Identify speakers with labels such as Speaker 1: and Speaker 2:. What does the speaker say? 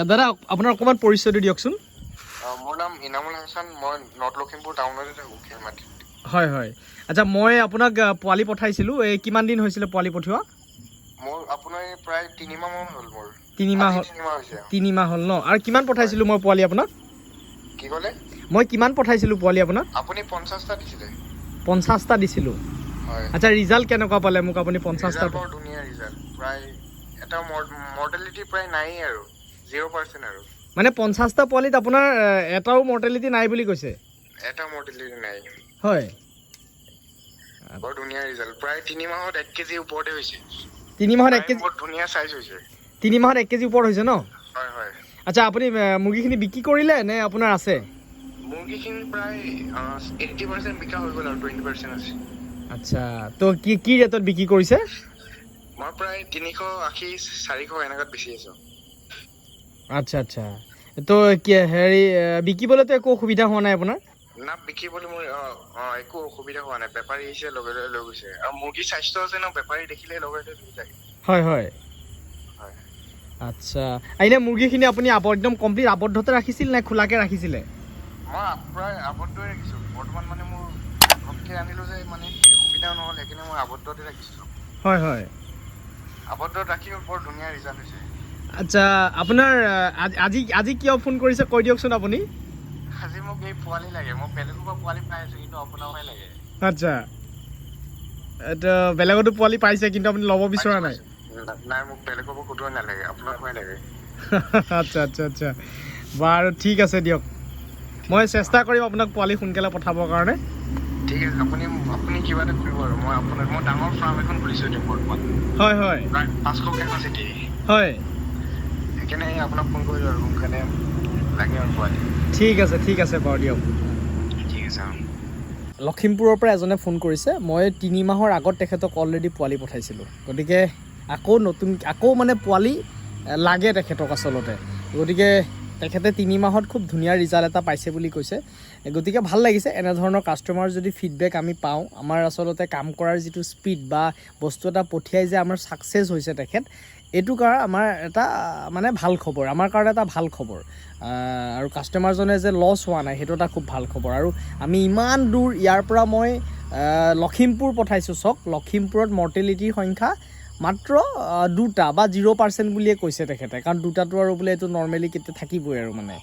Speaker 1: দাদা আপোনাৰ অকণমান পৰিচয়টো দিয়কচোন।
Speaker 2: মোৰ নাম ইনামুল হাছান, মই নৰ্থ লখিমপুৰ টাউনতে থাকোঁ খেলমাটিত।
Speaker 1: হয় হয়, আচ্ছা মই আপোনাক পোৱালি পঠাইছিলোঁ, এই কিমান দিন হৈছিলে পোৱালি পঠিওৱা?
Speaker 2: মোৰ আপোনাৰ প্ৰায় 3 মাহমান হ'ল মোৰ।
Speaker 1: 3 মাহ হ'ল?
Speaker 2: 3 মাহ হৈছে।
Speaker 1: 3 মাহ হ'ল ন? আৰু কিমান পঠাইছিলোঁ মই পোৱালি আপোনাক?
Speaker 2: কি ক'লে?
Speaker 1: মই কিমান পঠাইছিলোঁ পোৱালি আপোনাক?
Speaker 2: আপুনি 50টা দিছিলে।
Speaker 1: 50টা দিছিলোঁ।
Speaker 2: হয়।
Speaker 1: আচ্ছা ৰিজাল্ট কেনেকুৱা পালে মোক আপুনি 50টা?
Speaker 2: ৰিজাল্ট বৰ ধুনীয়া ৰিজাল্ট, প্ৰায় এটা মৰ্টেলিটি প্ৰায় নায়েই আৰু 0% আৰু।
Speaker 1: মানে 50টা পোৱালিত আপোনাৰ এটাও মৰ্টেলিটি নাই বুলি কৈছে?
Speaker 2: এটা মৰ্টেলিটি নাই।
Speaker 1: হয়।
Speaker 2: বৰ ধুনীয়া ৰিজাল্ট, প্ৰায় 3 মাহত 1 কেজি ওপৰতে হৈছে।
Speaker 1: 3 মাহত 1 কেজি?
Speaker 2: বৰ ধুনীয়া চাইজ হৈছে।
Speaker 1: 3 মাহত 1 কেজি ওপৰত হৈছে ন?
Speaker 2: হয় হয়।
Speaker 1: আচ্ছা আপুনি মুৰ্গীখিনি বিক্ৰী কৰিলে নে আপোনাৰ আছে?
Speaker 2: মুৰ্গীখিনি প্ৰায় 80% বিকা হৈ গ'ল আৰু 20% আছে।
Speaker 1: আচ্ছা, তো কি ৰেটত বিক্ৰী কৰিছে?
Speaker 2: মই প্ৰায় 380-400 এনেকুৱাত বেচি আছোঁ।
Speaker 1: আচ্ছা আচ্ছা, তো কি হেৰি বিকিবলৈতো একো অসুবিধা হোৱা নাই আপোনাৰ?
Speaker 2: না, বিকিবলৈ মোৰ একো অসুবিধা হোৱা নাই। বেপাৰী আহিছে লগে লগে লৈ গৈছে, আৰু মুৰ্গীৰ স্বাস্থ্য আছে ন, বেপাৰী দেখিলে লগে লগে লৈ যায়।
Speaker 1: হয় হয়।
Speaker 2: হয়।
Speaker 1: আচ্ছা, এনে মুৰ্গীখিনি আপুনি একদম কমপ্লিট আবদ্ধতে ৰাখিছিল নে খোলাকৈ ৰাখিছিলে?
Speaker 2: মই প্ৰায় আবদ্ধই ৰাখিছোঁ। বৰ্তমান মানে মোৰ ঘপকৈ আনিলোঁ যে মানে সুবিধা নহ'ল, সেইকাৰণে মই আবদ্ধতে ৰাখিছোঁ।
Speaker 1: হয় হয়।
Speaker 2: আবদ্ধত ৰাখি বৰ ধুনীয়া ৰিজাল্ট হৈছে।
Speaker 1: আচ্ছা, আপোনাৰ আজি কিয় ফোন কৰিছে কৈ দিয়কচোন আপুনি।
Speaker 2: আজি মোক এই পোৱালি লাগে, মই বেলেগৰ পৰা পোৱালি পাই আছোঁ, কিন্তু আপোনাৰহে লাগে।
Speaker 1: আচ্ছা, এইটো বেলেগতো পোৱালি পাইছে কিন্তু আপুনি ল'ব বিচৰা নাই?
Speaker 2: নাই, মোক বেলেগৰ পৰা কোটোৱে নালাগে, আপোনাৰহে লাগে।
Speaker 1: আচ্ছা আচ্ছা আচ্ছা, বাৰু ঠিক আছে দিয়ক, মই চেষ্টা কৰিম আপোনাক পোৱালি সোনকালে পঠাবৰ কাৰণে।
Speaker 2: ঠিক আছে, আপুনি কিবা এটা কৰিব আৰু মই ডাঙৰ ফাৰ্ম এখন খুলিছোঁ এতিয়া বৰ্তমান।
Speaker 1: হয় হয়।
Speaker 2: প্ৰায় 500 কেপাচিটি।
Speaker 1: হয়।
Speaker 2: সেইকাৰণে আপোনাক ফোন কৰিলোঁ আৰু সোনকালে লাগে আৰু পোৱালি।
Speaker 1: ঠিক আছে বাৰু দিয়ক।
Speaker 2: ঠিক আছে।
Speaker 1: লখিমপুৰৰ পৰা এজনে ফোন কৰিছে, মই 3 মাহৰ আগত তেখেতক অলৰেডি পোৱালি পঠাইছিলোঁ, গতিকে আকৌ মানে পোৱালি লাগে তেখেতক আচলতে, গতিকে তেখেতে 3 মাহত খুব ধুনীয়া ৰিজাল্ট এটা পাইছে বুলি কৈছে। গতিকে ভাল লাগিছে এনেধৰণৰ কাষ্টমাৰ যদি ফিডবেক আমি পাওঁ, আমাৰ আচলতে কাম কৰাৰ যিটো স্পীড বা বস্তু এটা পঠিয়াই যে আমাৰ ছাকচেছ হৈছে তেখেত, এইটো কাৰণে আমাৰ এটা মানে ভাল খবৰ, আমাৰ কাৰণে এটা ভাল খবৰ। আৰু কাষ্টমাৰজনে যে লছ হোৱা নাই সেইটো এটা খুব ভাল খবৰ। আৰু আমি ইমান দূৰ ইয়াৰ পৰা মই লখিমপুৰ পঠাইছোঁ, চাওক লখিমপুৰত মৰ্টেলিটিৰ সংখ্যা মাত্ৰ 2টা বা 0% বুলিয়ে কৈছে তেখেতে, কাৰণ 2টাটো আৰু বোলে এইটো নৰ্মেলি কেতিয়া থাকিবই আৰু মানে